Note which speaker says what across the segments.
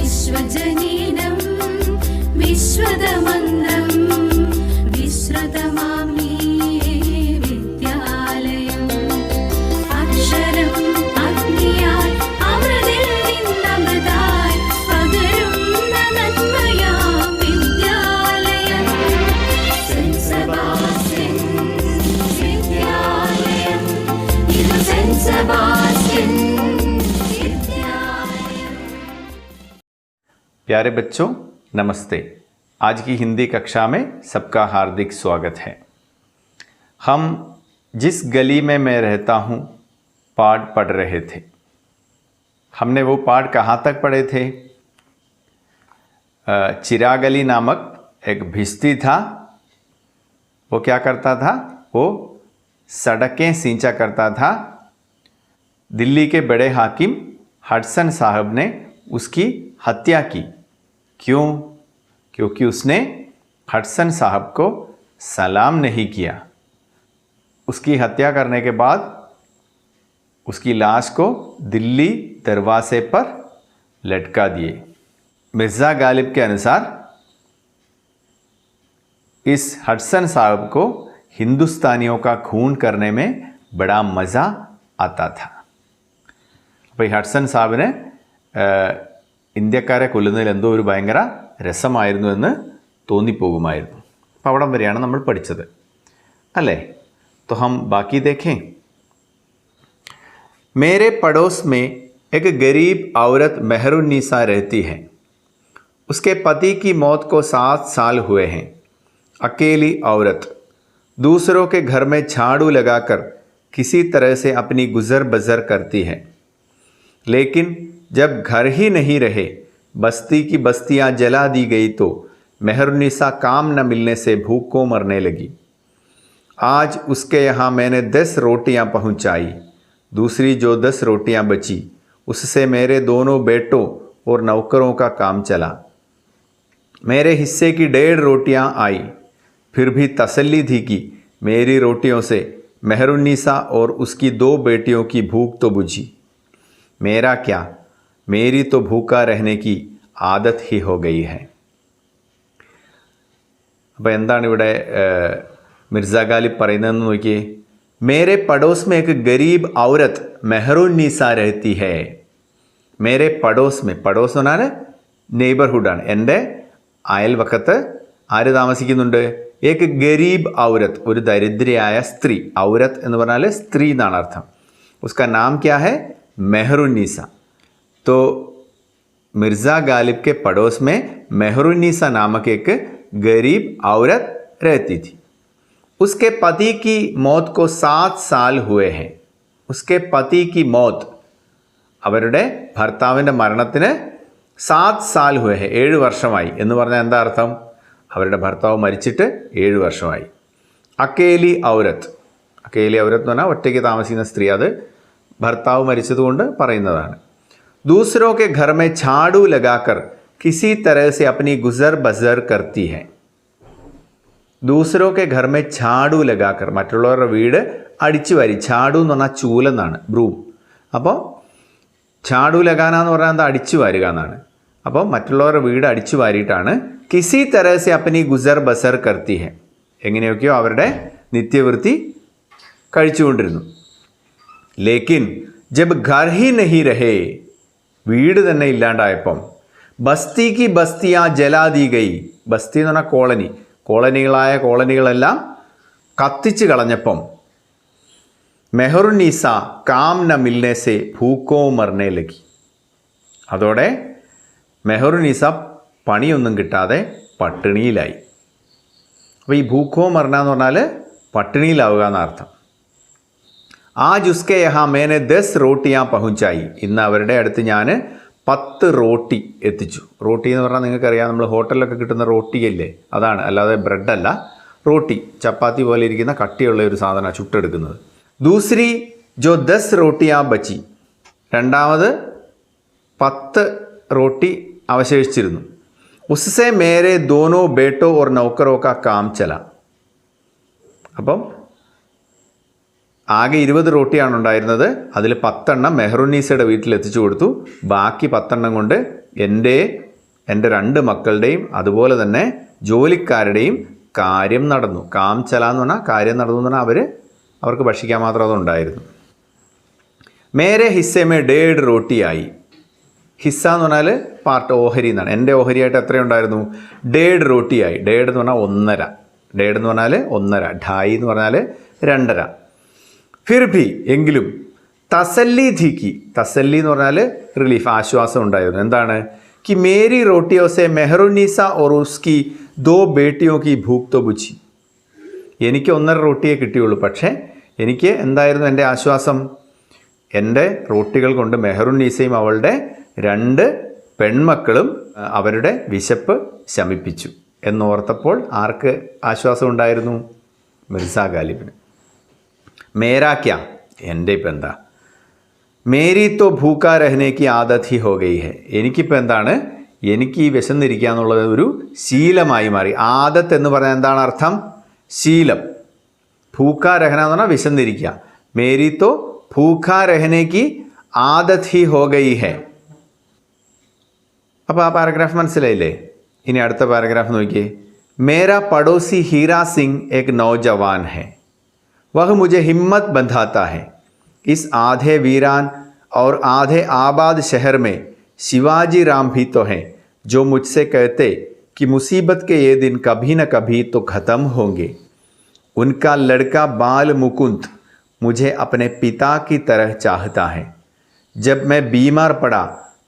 Speaker 1: विश्वजनीनं विश्वदमन्दं विश्रुतमामि विद्यालयम् अक्षरम् अग्नियाय अमृतिल निന്നमृताय पകരുന്ന നന്മയാം വിദ്യാലയം saint Sebastian വിദ്യാലയം ഇത് സെന്റ് സെബാസ്റ്റ്യൻ।
Speaker 2: प्यारे बच्चों नमस्ते। आज की हिंदी कक्षा में सबका हार्दिक स्वागत है। हम जिस गली में मैं रहता हूँ पाठ पढ़ रहे थे। हमने वो पाठ कहाँ तक पढ़े थे? चिराग अली नामक एक भिश्ती था। वो क्या करता था? वो सड़कें सींचा करता था। दिल्ली के बड़े हाकिम हडसन साहब ने उसकी हत्या की। क्यों? क्योंकि उसने हडसन साहब को सलाम नहीं किया। उसकी हत्या करने के बाद उसकी लाश को दिल्ली दरवाजे पर लटका दिए। मिर्ज़ा गालिब के अनुसार इस हडसन साहब को हिंदुस्तानियों का खून करने में बड़ा मज़ा आता था। भाई हडसन साहब ने ഇന്ത്യക്കാരെ കൊല്ലുന്നതിൽ എന്തോ ഒരു ഭയങ്കര രസമായിരുന്നു എന്ന് തോന്നിപ്പോകുമായിരുന്നു. അപ്പോൾ അവിടം വരെയാണ് നമ്മൾ പഠിച്ചത് അല്ലേ? तो हम बाकी देखें। मेरे पड़ोस में एक गरीब औरत मेहरुन्निसा रहती है। उसके पति की मौत को 7 साल हुए हैं। अकेली औरत दूसरों के घर में झाड़ू लगाकर किसी तरह से अपनी गुजर बसर करती है। लेकिन जब घर ही नहीं रहे, बस्ती की बस्तियां जला दी गई तो मेहरुन्निसा काम न मिलने से भूख को मरने लगी। आज उसके यहाँ मैंने 10 रोटियां पहुँचाई। दूसरी जो 10 रोटियां बची उससे मेरे दोनों बेटों और नौकरों का काम चला। मेरे हिस्से की 1.5 रोटियां आई। फिर भी तसल्ली थी कि मेरी रोटियों से मेहरुन्निसा और उसकी 2 बेटियों की भूख तो बुझी। मेरा क्या, मेरी तो भूखा रहने की आदत ही हो गई है। അപ്പോൾ എന്താണ് ഇവിടെ മിർസ ഗാലിബ് പറയുന്നതെന്ന് നോക്കിയേ. മേരെ പടോസ് മേ एक गरीब औरत മെഹറുന്നീസ रहती है। മേരെ പടോസ് മേ, പടോസ് എന്ന് പറഞ്ഞാൽ നെയ്ബർഹുഡാണ്. എൻ്റെ അയൽവക്കത്ത് ആര് താമസിക്കുന്നുണ്ട്? एक गरीब औरत, ഒരു ദരിദ്രയായ സ്ത്രീ. ഔരത്ത് എന്ന് പറഞ്ഞാൽ സ്ത്രീ എന്നാണ് അർത്ഥം. उसका नाम क्या है? मेहरुन्निसा। तो मिर्ज़ा गालिब के पड़ोस में मेहरुन्निसा नामक एक गरीब औरत रहती थी। उसके पति की मौत को 7 साल हुए हैं। उसके पति की मौत, അവരുടെ ഭർത്താവിൻ്റെ മരണത്തിന് 7 സാൽ ഹുവേ ഹെ, 7 വർഷമായി എന്ന് പറഞ്ഞാൽ എന്താ അർത്ഥം? അവരുടെ ഭർത്താവ് മരിച്ചിട്ട് 7 വർഷമായി. അക്കേലി ഔരത്ത്, അക്കേലി ഔരത്ത് എന്ന് പറഞ്ഞാൽ ഒറ്റയ്ക്ക് താമസിക്കുന്ന സ്ത്രീ. അത് ഭർത്താവ് മരിച്ചതുകൊണ്ട് പറയുന്നതാണ്. दूसरों के घर में झाड़ू लगाकर किसी तरह से अपनी गुजर बसर करती है। दूसरों के घर में झाड़ू लगाकर, മറ്റുള്ളവരുടെ വീട് അടിച്ചു വാരി. ഝാഡു എന്ന് പറഞ്ഞാൽ ചൂലെന്നാണ്, ബ്രൂം. അപ്പോൾ ഝാഡു ലഗാന എന്ന് പറഞ്ഞാൽ എന്താ? അടിച്ചു വാരുക എന്നാണ്. അപ്പോൾ മറ്റുള്ളവരുടെ വീട് അടിച്ചു വാരിയിട്ടാണ് കിസി തരഹസെ അപ്പനി ഗുസർ ബസർ കർത്തി ഹെ, എങ്ങനെയൊക്കെയോ അവരുടെ നിത്യവൃത്തി കഴിച്ചുകൊണ്ടിരുന്നു. ലേക്കിൻ ജബ് ഘർ ഹി നഹി രഹേ, വീട് തന്നെ ഇല്ലാണ്ടായപ്പം, ബസ്തി കി ബസ്തിയാ ജലാദി ഗൈ, ബസ്തി എന്ന് പറഞ്ഞാൽ കോളനി, കോളനികളായ കോളനികളെല്ലാം കത്തിച്ച് കളഞ്ഞപ്പം, മെഹറുന്നീസ കാം ന മിൽനെ സെ ഭൂക്കോ മർനെ ലഗി, അതോടെ മെഹറുന്നീസ പണിയൊന്നും കിട്ടാതെ പട്ടിണിയിലായി. അപ്പോൾ ഈ ഭൂക്കോ മർന എന്ന് പറഞ്ഞാൽ പട്ടിണിയിലാവുക എന്നർത്ഥം. ആജ് ഉസ്കെ യഹാ മേനെ 10 റോട്ടിയാ പഹുഞ്ചായി, ഇന്ന് അവരുടെ അടുത്ത് ഞാൻ 10 റോട്ടി എത്തിച്ചു. റോട്ടി എന്ന് പറഞ്ഞാൽ നിങ്ങൾക്കറിയാം, നമ്മൾ ഹോട്ടലിലൊക്കെ കിട്ടുന്ന റോട്ടിയല്ലേ, അതാണ്, അല്ലാതെ ബ്രെഡല്ല. റോട്ടി ചപ്പാത്തി പോലെ ഇരിക്കുന്ന കട്ടിയുള്ള ഒരു സാധനമാണ് ചുട്ടെടുക്കുന്നത്. ദൂസരി ജോ 10 റോട്ടിയാ ബച്ചി, രണ്ടാമത് 10 റോട്ടി അവശേഷിച്ചിരുന്നു. ഉസ്സെ മേരെ ദോനോ ബേട്ടോ ഓർ നൗക്കറോ കാ കാം ചല, അപ്പം ആകെ 20 റോട്ടിയാണ് ഉണ്ടായിരുന്നത്. അതിൽ 10 മെഹറുന്നീസയുടെ വീട്ടിൽ എത്തിച്ചു കൊടുത്തു. ബാക്കി 10 കൊണ്ട് എൻ്റെ 2 മക്കളുടെയും അതുപോലെ തന്നെ ജോലിക്കാരുടെയും കാര്യം നടന്നു. കാം ചല എന്ന് പറഞ്ഞാൽ കാര്യം നടന്നു എന്ന് പറഞ്ഞാൽ അവർക്ക് ഭക്ഷിക്കാൻ മാത്രം അതുണ്ടായിരുന്നു. മേരെ ഹിസ്സേമേ 1.5 റോട്ടിയായി. ഹിസ്സ എന്ന് പറഞ്ഞാൽ പാർട്ട്, ഓഹരി എന്നാണ്. എൻ്റെ ഓഹരിയായിട്ട് എത്രയുണ്ടായിരുന്നു? 1.5 റോട്ടിയായി. 1.5 എന്ന് പറഞ്ഞാൽ 1.5. 1.5 എന്ന് പറഞ്ഞാൽ 1.5. ഢായി എന്ന് പറഞ്ഞാൽ 2.5. ഫിർ ഭി എങ്കിലും തസല്ലി ധീക്കി. തസല്ലി എന്ന് പറഞ്ഞാൽ റിലീഫ്, ആശ്വാസം ഉണ്ടായിരുന്നു. എന്താണ്? कि मेरी रोटियों से मेहरुन्नीसा और उसकी 2 बेटियों की भूख तो बुझी. എനിക്ക് 1.5 റോട്ടിയേ കിട്ടിയുള്ളൂ. പക്ഷേ എനിക്ക് എന്തായിരുന്നു എൻ്റെ ആശ്വാസം? എൻ്റെ റോട്ടികൾ കൊണ്ട് മെഹറുന്നീസയും അവളുടെ 2 പെൺമക്കളും അവരുടെ വിശപ്പ് ശമിപ്പിച്ചു എന്നോർത്തപ്പോൾ ആർക്ക് ആശ്വാസം ഉണ്ടായിരുന്നു? മിർസ ഗാലിബിന്. മേരാക്യ, എൻ്റെ ഇപ്പം എന്താ? മേരി തോ ഭൂക്കാ രഹനേക്ക് ആദത് ഹി ഹോ ഗയി ഹെ. എനിക്കിപ്പോൾ എന്താണ്? എനിക്ക് ഈ വിശന്നിരിക്കുക എന്നുള്ളത് ഒരു ശീലമായി മാറി. ആദത്ത് എന്ന് പറഞ്ഞാൽ എന്താണ് അർത്ഥം? ശീലം. ഭൂക്കാ രഹന എന്ന് പറഞ്ഞാൽ വിശന്നിരിക്കുക. മേരി തോ ഭൂക്കാ രഹനേക്ക് ആദത് ഹി ഹോ ഗയി ഹെ. അപ്പോൾ ആ പാരഗ്രാഫ് മനസ്സിലായില്ലേ? ഇനി അടുത്ത പാരഗ്രാഫ് നോക്കിയേ. മേരാ പടോസി हीरा सिंह एक नौजवान है, वह मुझे हिम्मत बंधाता है. इस आधे वीरान और आधे आबाद शहर में शिवाजी राम भी तो हैं जो मुझसे कहते कि मुसीबत के ये दिन कभी न कभी तो ख़त्म होंगे. उनका लड़का बाल मुकुंद मुझे अपने पिता की तरह चाहता है. जब मैं बीमार पड़ा,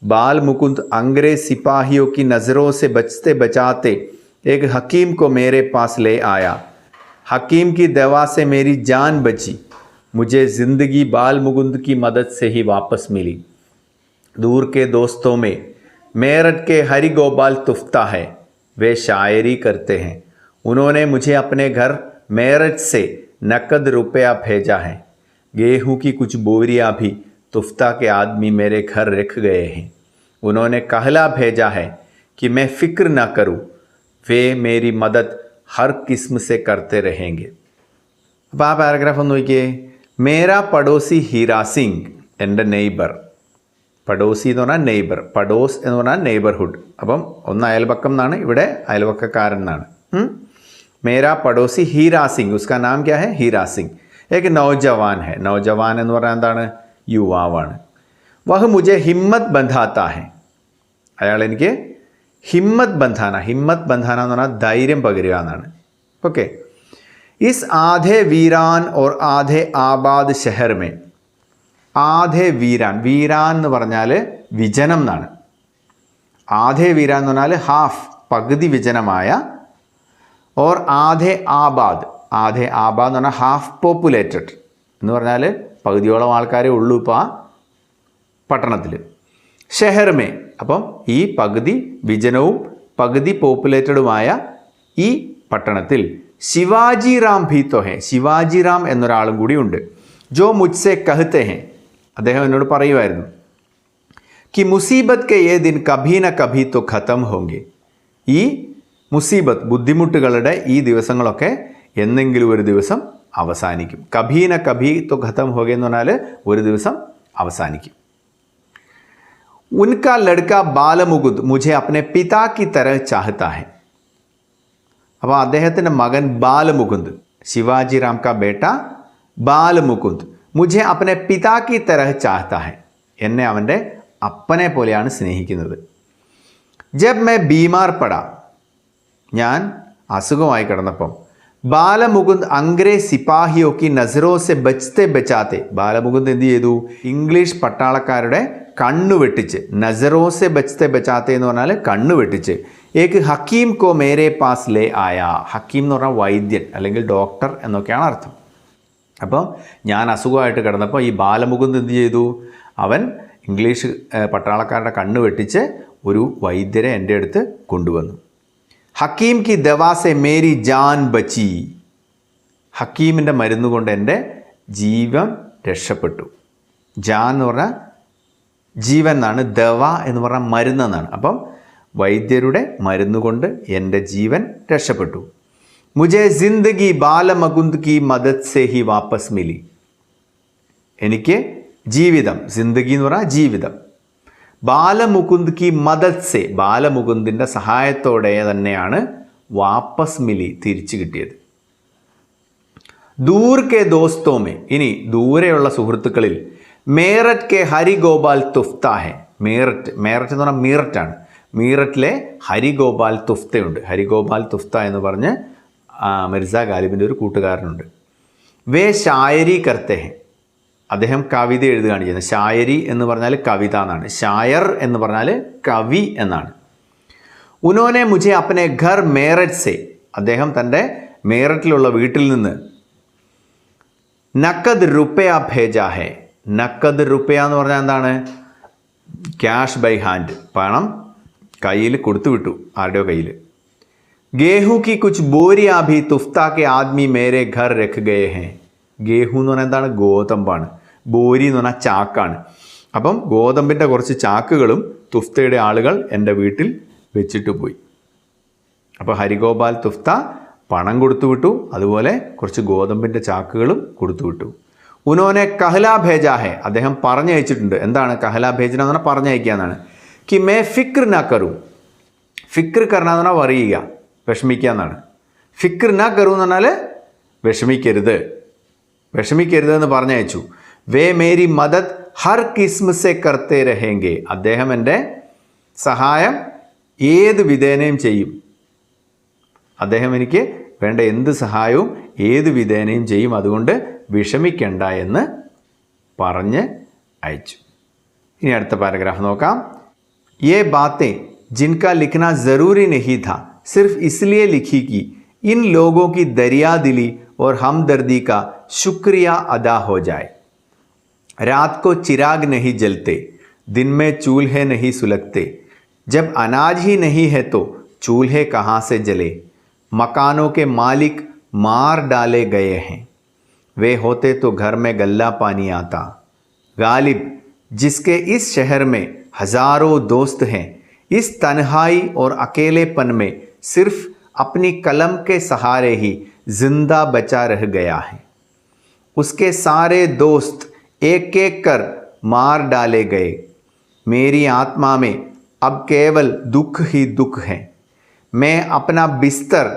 Speaker 2: बाल मुकुंद अंग्रेज सिपाहियों की नज़रों से बचते बचाते एक हकीम को मेरे पास ले आया. हकीम की दवा से मेरी जान बची. मुझे ज़िंदगी बाल मुकुंद की मदद से ही वापस मिली. दूर के दोस्तों में मेरठ के हरि गोपाल तुफ्ता है, वे शायरी करते हैं. उन्होंने मुझे अपने घर मेरठ से नकद रुपया भेजा है. गेहूं की कुछ बोरियां भी तुफ्ता के आदमी मेरे घर रख गए हैं. उन्होंने कहला भेजा है कि मैं फ़िक्र ना करूं, वे मेरी मदद हर किस्म से करते रहेंगे. അപ്പോൾ ആ പാരഗ്രാഫ് ഒന്ന് നോക്കിയേ. മേരാ പടോസി ഹീരാ സിംഗ്, എൻ്റെ നെയ്ബർ. പടോസി എന്ന് പറഞ്ഞാൽ നെയ്ബർ, പടോസ് എന്ന് പറഞ്ഞാൽ നെയ്ബർഹുഡ്. അപ്പം ഒന്ന് അയൽപക്കം എന്നാണ്, ഇവിടെ അയൽപക്കക്കാരൻ എന്നാണ്. മേരാ പടോസി ഹീരാ സിംഗ്, ഉസ്കാ നാം ക്യാ ഹെ? ഹീരാ സിംഗ്. ഏക് നൗജവാൻ ഹെ. നൗജവാൻ എന്ന് പറഞ്ഞാൽ എന്താണ്? യുവാവാണ്. വഹ് മുझे ഹിമ്മത്ത് ബന്ധാത്താ ഹെ. അയാൾ എനിക്ക് ഹിമ്മത്ത് ബന്ധാന. ഹിമ്മത്ത് ബന്ധാന എന്ന് പറഞ്ഞാൽ ധൈര്യം പകരുക എന്നാണ്. Okay. Is ആധെ Veeran or ആധെ Abad ഷെഹർ may. ആധെ Veeran, Veeran എന്ന് പറഞ്ഞാൽ വിജനം എന്നാണ്. ആധെ വീരാൻ എന്ന് പറഞ്ഞാൽ ഹാഫ്, പകുതി വിജനമായ. ഓർ ആധെ ആബാദ്, ആധെ ആബാദ് എന്ന് പറഞ്ഞാൽ ഹാഫ് പോപ്പുലേറ്റഡ് എന്ന് പറഞ്ഞാൽ പകുതിയോളം ആൾക്കാരേ ഉള്ളൂ ഇപ്പോൾ ആ പട്ടണത്തിൽ. ഷെഹർമേ, അപ്പം ഈ പകുതി വിജനവും പകുതി പോപ്പുലേറ്റഡുമായ ഈ പട്ടണത്തിൽ ശിവാജി റാം ഭീത്തോ ഹെ. ശിവാജി റാം എന്നൊരാളും കൂടി ഉണ്ട്. ജോ മുജ്സെ കഹത്തെ ഹെ, അദ്ദേഹം എന്നോട് പറയുമായിരുന്നു कि मुसीबत के ये दिन कभी न कभी तो ख़त्म होंगे. ഈ മുസീബത്ത്, ബുദ്ധിമുട്ടുകളുടെ ഈ ദിവസങ്ങളൊക്കെ എന്നെങ്കിലും ഒരു ദിവസം അവസാനിക്കും. കഭി ന കഭി तो ख़त्म होगे എന്ന് പറഞ്ഞാൽ ഒരു ദിവസം അവസാനിക്കും. उनका लड़का बालमुकुंद मुझे अपने पिता की तरह चाहता है. അപ്പോൾ അദ്ദേഹത്തിൻ്റെ മകൻ ബാലമുകുന്ദ്, ശിവാജി റാം കാ ബേട്ട ബാലമുകുന്ദ് മുझे अपने पिता की तरह चाहता है. എന്നെ അവൻ്റെ അപ്പനെ പോലെയാണ് സ്നേഹിക്കുന്നത്. ജബ് മേ ബീമാർ പടാ, ഞാൻ അസുഖമായി കിടന്നപ്പം, ബാലമുകുന്ദ് അംഗ്രേസ് സിപ്പാഹിയോ കി നസറോ സെ ബച്ത്തെ ബച്ചാത്തെ. ബാലമുകുന്ദ് എന്ത് ചെയ്തു? ഇംഗ്ലീഷ് പട്ടാളക്കാരുടെ കണ്ണു വെട്ടിച്ച്, നസറോ സെ ബച്ത്തെ ബച്ചാത്തെ എന്ന് പറഞ്ഞാൽ കണ്ണു വെട്ടിച്ച്, ഏക്ക് ഹക്കീം കോ മേരെ പാസ് ലേ ആയ. ഹക്കീം എന്ന് പറഞ്ഞാൽ വൈദ്യൻ അല്ലെങ്കിൽ ഡോക്ടർ എന്നൊക്കെയാണ് അർത്ഥം. അപ്പം ഞാൻ അസുഖമായിട്ട് കിടന്നപ്പോൾ ഈ ബാലമുകുന്ദ് എന്ത് ചെയ്തു? അവൻ ഇംഗ്ലീഷ് പട്ടാളക്കാരുടെ കണ്ണ് വെട്ടിച്ച് ഒരു വൈദ്യരെ എൻ്റെ അടുത്ത് കൊണ്ടുവന്നു. ഹക്കീം കി ദവാസെ മേരി ജാൻ ബച്ചി. ഹക്കീമിൻ്റെ മരുന്ന് കൊണ്ട് എൻ്റെ ജീവൻ രക്ഷപ്പെട്ടു. ജാൻ എന്ന് പറഞ്ഞാൽ ജീവൻ എന്നാണ്, ദവ എന്ന് പറഞ്ഞാൽ മരുന്നെന്നാണ്. അപ്പം വൈദ്യരുടെ മരുന്ന് കൊണ്ട് എൻ്റെ ജീവൻ രക്ഷപ്പെട്ടു. മുझे ജിന്ദഗി ബാലമുകുന്ദ് കി മദദ് സെ ഹി വാപ്പസ് മിലി. എനിക്ക് ജീവിതം, ജിന്ദഗി എന്ന് പറഞ്ഞാൽ ജീവിതം, ബാലമുകുന്ദ് കി മദദ് സെ, ബാലമുകുന്ദിൻ്റെ സഹായത്തോടെ തന്നെയാണ് വാപ്പസ് മിലി, തിരിച്ചു കിട്ടിയത്. ദൂർ കെ ദോസ്തോമേ, ഇനി ദൂരെയുള്ള സുഹൃത്തുക്കളിൽ മേററ്റ് കെ ഹരിഗോപാൽ തുഫ്ത ഹെ. മേററ്റ് എന്ന് പറഞ്ഞാൽ മീററ്റാണ്. മീററ്റിലെ ഹരിഗോപാൽ തുഫ്തയുണ്ട്. ഹരിഗോപാൽ തുഫ്ത എന്ന് പറഞ്ഞ് മിർസ ഗാലിബിൻ്റെ ഒരു കൂട്ടുകാരനുണ്ട്. വേ ഷായരി കർത്തെ ഹെ, അദ്ദേഹം കവിത എഴുതുകയാണ് ചെയ്യുന്നത്. ഷായരി എന്ന് പറഞ്ഞാൽ കവിത എന്നാണ്. ഷായർ എന്ന് പറഞ്ഞാൽ കവി എന്നാണ്. ഉനോനെ മുझे अपने घर മേററ്റ് സെ, അദ്ദേഹം തൻ്റെ മേററ്റിലുള്ള വീട്ടിൽ നിന്ന് നക്കദ് റുപ്പയ ഭേജാ ഹെ. നക്കദ് റുപ്പയ എന്ന് പറഞ്ഞാൽ എന്താണ്? ക്യാഷ് ബൈ ഹാൻഡ്, പണം കയ്യിൽ കൊടുത്തു വിട്ടു, ആരുടെയോ കയ്യിൽ. ഗേഹു കി കുച്ച് ബോരിയാ ഭി തുഫ്ത കെ ആദ്മി മേരെ ഘർ രഖ് ഗയേ ഹെ. ഗേഹു എന്ന് പറഞ്ഞാൽ എന്താണ്? ഗോതമ്പാണ്. ബോരി എന്ന് പറഞ്ഞാൽ ചാക്കാണ്. അപ്പം ഗോതമ്പിൻ്റെ കുറച്ച് ചാക്കുകളും തുഫ്തയുടെ ആളുകൾ എൻ്റെ വീട്ടിൽ വെച്ചിട്ട് പോയി. അപ്പോൾ ഹരിഗോപാൽ തുഫ്ത പണം കൊടുത്തു വിട്ടു, അതുപോലെ കുറച്ച് ഗോതമ്പിൻ്റെ ചാക്കുകളും കൊടുത്തു വിട്ടു. ഉനോനെ കഹ്ലാ ഭേജാ ഹെ, അദ്ദേഹം പറഞ്ഞയച്ചിട്ടുണ്ട്. എന്താണ് കഹ്ലാ ഭേജന എന്ന് പറഞ്ഞാൽ പറഞ്ഞയക്കുക എന്നാണ്. കി മേ ഫിക്ർ ന കറൂ, ഫിക്ർ കർണ എന്ന് പറഞ്ഞാൽ പറയുക, വിഷമിക്കുക എന്നാണ്. ഫിക്ർ ന കറൂ എന്ന് പറഞ്ഞാൽ വിഷമിക്കരുത്, വിഷമിക്കരുത് എന്ന് പറഞ്ഞയച്ചു. വേ മേരി മദദ് ഹർ കിസ്മ സെ കർത്തേ രഹേങ്കെ, അദ്ദേഹം എൻ്റെ സഹായം ഏത് വിധേനയും ചെയ്യും, അദ്ദേഹം എനിക്ക് വേണ്ട എന്ത് സഹായവും ഏത് വിധേനയും ചെയ്യും, അതുകൊണ്ട് വിഷമിക്കണ്ട എന്ന് പറഞ്ഞ് അയച്ചു. ഇനി അടുത്ത പാരഗ്രാഫ് നോക്കാം. ये बातें जिनका लिखना ज़रूरी नहीं था सिर्फ इसलिए लिखी कि इन लोगों की दरिया दिली और हमदर्दी का शुक्रिया अदा हो जाए. रात को चिराग नहीं जलते, दिन में चूल्हे नहीं सुलगते, जब अनाज ही नहीं है तो चूल्हे कहाँ से जले. मकानों के मालिक मार डाले गए हैं, वे होते तो घर में गल्ला पानी आता. गालिब जिसके इस शहर में हजारों दोस्त हैं, इस तन्हाई और अकेलेपन में सिर्फ अपनी कलम के सहारे ही जिंदा बचा रह गया है. उसके सारे दोस्त एक एक कर मार डाले गए. मेरी आत्मा में अब केवल दुख ही दुख है. मैं अपना बिस्तर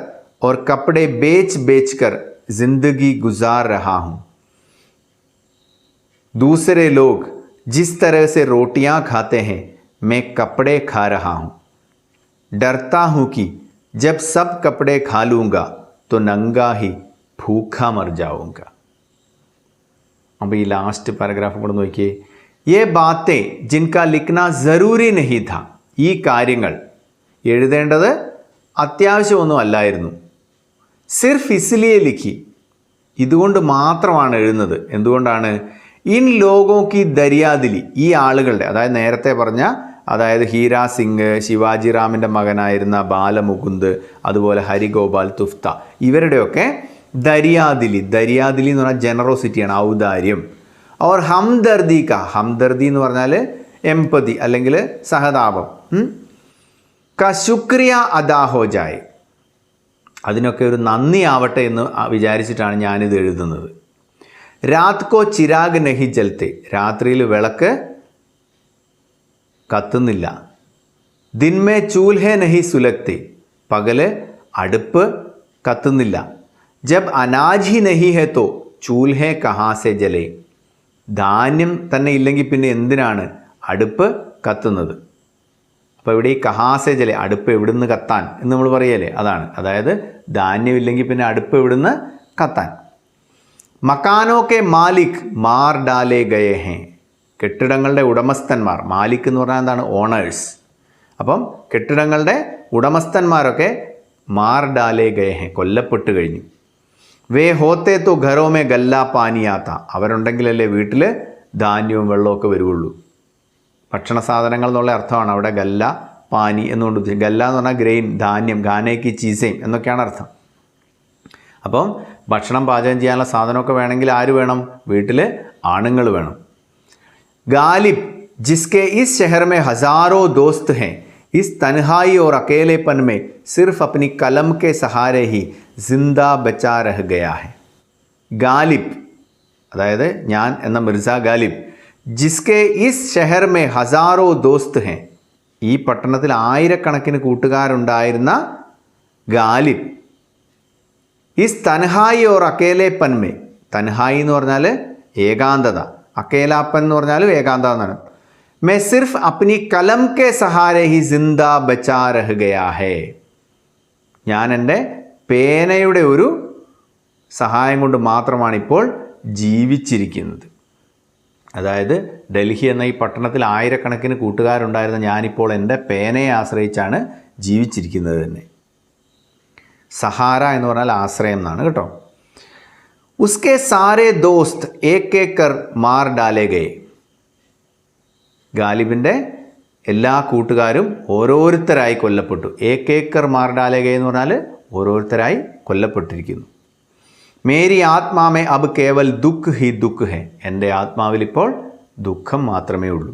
Speaker 2: और कपड़े बेच बेच कर जिंदगी गुजार रहा हूँ. दूसरे लोग जिस तरह से रोटियां खाते हैं मैं कपड़े खा रहा हूँ. डरता हूँ कि जब सब कपड़े खा लूँगा तो नंगा ही भूखा मर जाऊँगा. अब ये लास्ट पैराग्राफ കൂടെ നോക്കിയേ. ये बातें जिनका लिखना ज़रूरी नहीं था, ഈ കാര്യങ്ങൾ എഴുതേണ്ടത് അത്യാവശ്യമൊന്നും അല്ലായിരുന്നു. സിർഫ് ഇസ്ലിയെ ലിഖി, ഇതുകൊണ്ട് മാത്രമാണ് എഴുതുന്നത്. എന്തുകൊണ്ടാണ്? ഇൻ ലോഗോ കി ദരിയാദിലി, ഈ ആളുകളുടെ, അതായത് നേരത്തെ പറഞ്ഞ, അതായത് ഹീരാ സിംഗ്, ശിവാജി റാമിൻ്റെ മകനായിരുന്ന ബാലമുകുന്ദ്, അതുപോലെ ഹരിഗോപാൽ തുഫ്ത, ഇവരുടെയൊക്കെ ദരിയാദിലി, ദരിയാദിലി എന്ന് പറഞ്ഞാൽ ജനറോസിറ്റിയാണ്, ഔദാര്യം. അവർ ഹംദർദി കാ, ഹംദർദി എന്ന് പറഞ്ഞാൽ എംപതി അല്ലെങ്കിൽ സഹതാപം, കാ ശുക്രിയ അദാ ഹോ ജായ്, അതിനൊക്കെ ഒരു നന്ദി ആവട്ടെ എന്ന് വിചാരിച്ചിട്ടാണ് ഞാനിത് എഴുതുന്നത്. രാത് കോ ചിരാഗ് നഹി ജൽത്തെ, രാത്രിയിൽ വിളക്ക് കത്തുന്നില്ല. ദിൻമേ ചൂൽഹെ നഹി സുലഗ്തെ, പകല് അടുപ്പ് കത്തുന്നില്ല. ജബ് അനാജ് ഹി നഹി ഹെ തോ ചൂൽഹെ കഹാ സെ ജലേ, ധാന്യം തന്നെ ഇല്ലെങ്കിൽ പിന്നെ എന്തിനാണ് അടുപ്പ് കത്തുന്നത്? അപ്പോൾ ഇവിടെ ഈ കഹാസെ ജല, അടുപ്പ് എവിടുന്ന് കത്താൻ എന്ന് നമ്മൾ പറയല്ലേ, അതാണ്. അതായത് ധാന്യമില്ലെങ്കിൽ പിന്നെ അടുപ്പ് എവിടുന്ന് കത്താൻ. മക്കാനോ കെ മാലിക് മാർ ഡാലേ ഗയേ ഹേ, കെട്ടിടങ്ങളുടെ ഉടമസ്ഥന്മാർ, മാലിക് എന്ന് പറഞ്ഞാൽ എന്താണ്? ഓണേഴ്സ്. അപ്പം കെട്ടിടങ്ങളുടെ ഉടമസ്ഥന്മാരൊക്കെ മാർ ഡാലേ ഗയേ ഹേ, കൊല്ലപ്പെട്ട് കഴിഞ്ഞു. വേ ഹോത്തെ തോ ഘരോ മേ ഗല്ല പാനിയാത്ത, അവരുണ്ടെങ്കിലല്ലേ വീട്ടിൽ ധാന്യവും വെള്ളമൊക്കെ വരുള്ളൂ. ഭക്ഷണ സാധനങ്ങൾ എന്നുള്ള അർത്ഥമാണ് അവിടെ ഗല്ല പാനി എന്നുകൊണ്ട് ഉദ്ദേശിക്കുന്നത്. ഗല്ല എന്ന് പറഞ്ഞാൽ ഗ്രെയിൻ, ധാന്യം, ഗാനേക്ക് ചീസയും എന്നൊക്കെയാണ് അർത്ഥം. അപ്പം ഭക്ഷണം പാചകം ചെയ്യാനുള്ള സാധനമൊക്കെ വേണമെങ്കിൽ ആര് വേണം? വീട്ടിൽ ആണുങ്ങൾ വേണം. गालिब जिसके इस शहर में हज़ारों दोस्त हैं, इस तन्हाई और अकेलेपन में सिर्फ अपनी कलम के सहारे ही जिंदा बचा रह गया है. गालिब, അതായത് ഞാൻ എന്ന മിർസ ഗാലിബ്, जिसके इस शहर में हजारों दोस्त हैं. ഈ പട്ടണത്തിൽ ആയിരക്കണക്കിന് കൂട്ടുകാരുണ്ടായിരുന്ന ഗാലിബ് ഇസ് തൻഹായി ഓർ അക്കേലേപ്പൻ മേ, തൻഹായി എന്ന് പറഞ്ഞാൽ ഏകാന്തത, അക്കേലാപ്പൻ എന്ന് പറഞ്ഞാലും ഏകാന്തത എന്നാണ്. मैं सिर्फ अपनी कलम के सहारे ही जिंदा बचा रह गया है. ഞാൻ എൻ്റെ പേനയുടെ ഒരു സഹായം കൊണ്ട് മാത്രമാണ് ഇപ്പോൾ ജീവിച്ചിരിക്കുന്നത്. അതായത് ഡൽഹി എന്ന ഈ പട്ടണത്തിൽ ആയിരക്കണക്കിന് കൂട്ടുകാരുണ്ടായിരുന്ന ഞാനിപ്പോൾ എൻ്റെ പേനയെ ആശ്രയിച്ചാണ് ജീവിച്ചിരിക്കുന്നത് തന്നെ. സഹാര എന്ന് പറഞ്ഞാൽ ആശ്രയം എന്നാണ് കേട്ടോ. ഉസ്കെ സാരേ ദോസ്ത് ഏക് ഏക് കർ മാർ ഡാലേ ഗയേ. ഗാലിബിൻ്റെ എല്ലാ കൂട്ടുകാരും ഓരോരുത്തരായി കൊല്ലപ്പെട്ടു. ഏക് ഏക് കർ മാർ ഡാലേ ഗയേ എന്ന് പറഞ്ഞാൽ ഓരോരുത്തരായി കൊല്ലപ്പെട്ടിരിക്കുന്നു. മേരി ആത്മാമേ അബ് കേവൽ ദുഃഖ് ഹി ദുഃഖ് ഹെ. എൻ്റെ ആത്മാവിൽ ഇപ്പോൾ ദുഃഖം മാത്രമേ ഉള്ളൂ.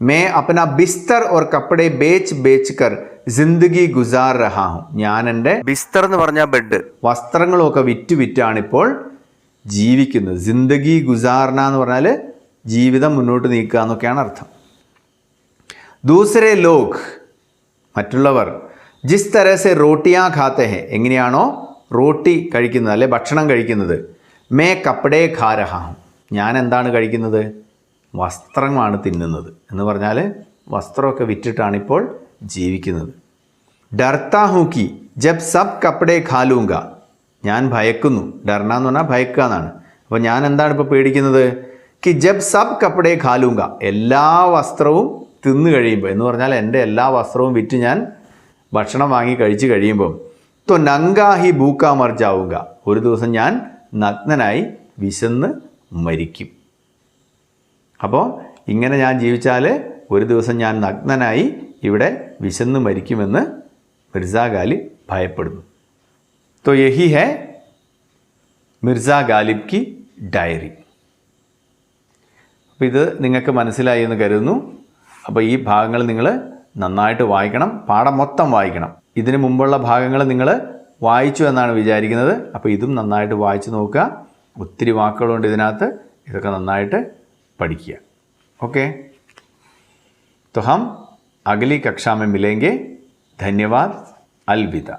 Speaker 2: മേ അപ്ന ബിസ്തർ ഓർ കപ്പടെ ബേച്ച് ബേച്ച് കർ ജിന്ദഗി ഗുസാർ രഹാ ഹും. ഞാൻ എൻ്റെ ബിസ്തർ എന്ന് പറഞ്ഞാൽ ബെഡ്, വസ്ത്രങ്ങളൊക്കെ വിറ്റ് വിറ്റാണിപ്പോൾ ജീവിക്കുന്നത്. ജിന്ദഗി ഗുസാർന എന്ന് പറഞ്ഞാൽ ജീവിതം മുന്നോട്ട് നീക്കുക എന്നൊക്കെയാണ് അർത്ഥം. ദൂസരെ ലോഗ്, മറ്റുള്ളവർ, ജിസ് തരസെ റോട്ടിയാ ഖാത്തെ ഹെ, എങ്ങനെയാണോ റോട്ടി കഴിക്കുന്നത് അല്ലെ ഭക്ഷണം കഴിക്കുന്നത്, മേ കപ്പടേ ഖാ രഹാ ഹും, ഞാൻ എന്താണ് കഴിക്കുന്നത്, വസ്ത്രമാണ് തിന്നുന്നത് എന്ന് പറഞ്ഞാൽ വസ്ത്രമൊക്കെ വിറ്റിട്ടാണിപ്പോൾ ജീവിക്കുന്നത്. ഡർത്താ ഹൂ കി ജബ് സബ് കപ്പടേ ഖാലൂങ്ക, ഞാൻ ഭയക്കുന്നു. ഡർന എന്ന് പറഞ്ഞാൽ ഭയക്കുക എന്നാണ്. അപ്പോൾ ഞാൻ എന്താണ് ഇപ്പോൾ പേടിക്കുന്നത്, കി ജബ് സബ് കപ്പടേ ഖാലൂങ്ക, എല്ലാ വസ്ത്രവും തിന്നു കഴിയുമ്പോൾ എന്ന് പറഞ്ഞാൽ എൻ്റെ എല്ലാ വസ്ത്രവും വിറ്റ് ഞാൻ ഭക്ഷണം വാങ്ങി കഴിച്ച് കഴിയുമ്പം തോ നങ്കാഹി ഭൂക്കാ മർജാവുക, ഒരു ദിവസം ഞാൻ നഗ്നനായി വിശന്ന് മരിക്കും. അപ്പോൾ ഇങ്ങനെ ഞാൻ ജീവിച്ചാൽ ഒരു ദിവസം ഞാൻ നഗ്നനായി ഇവിടെ വിശന്ന് മരിക്കുമെന്ന് മിർസ ഗാലിബ് ഭയപ്പെടുന്നു. तो यही है മിർസ ഗാലിബ് की ഡയറി. അപ്പോൾ ഇത് നിങ്ങൾക്ക് മനസ്സിലായി എന്ന് കരുതുന്നു. അപ്പോൾ ഈ ഭാഗങ്ങൾ നിങ്ങൾ നന്നായിട്ട് വായിക്കണം, പാഠം മൊത്തം വായിക്കണം. ഇതിനു മുമ്പുള്ള ഭാഗങ്ങൾ നിങ്ങൾ വായിച്ചു എന്നാണ് വിചാരിക്കുന്നത്. അപ്പോൾ ഇതും നന്നായിട്ട് വായിച്ചു നോക്കുക. ഒത്തിരി വാക്കുകളുണ്ട് ഇതിനകത്ത്, ഇതൊക്കെ നന്നായിട്ട് പഠിക്കുക. ओके, तो हम अगली कक्षा में मिलेंगे. धन्यवाद. अलविदा.